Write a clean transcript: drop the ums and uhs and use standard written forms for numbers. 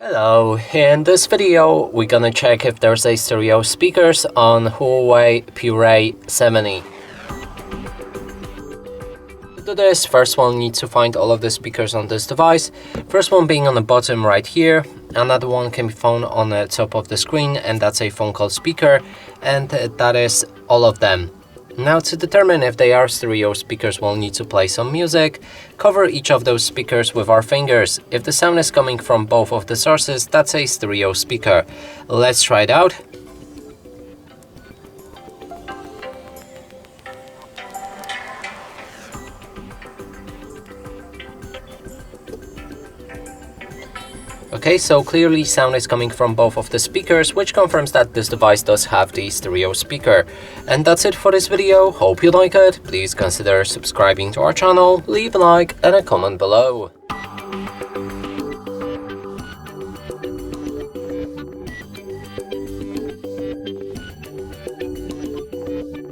Hello, in this video we're gonna check if there's a stereo speakers on HUAWEI Pura 70. To do this, first we'll need to find all of the speakers on this device. First one being on the bottom right here, another one can be found on the top of the screen, and that's a phone call speaker, and that is all of them. Now, to determine if they are stereo speakers, we'll need to play some music, cover each of those speakers with our fingers. If the sound is coming from both of the sources, that's a stereo speaker. Let's try it out. Okay, so clearly sound is coming from both of the speakers, which confirms that this device does have the stereo speaker. And that's it for this video. Hope you like it. Please consider subscribing to our channel, leave a like and a comment below.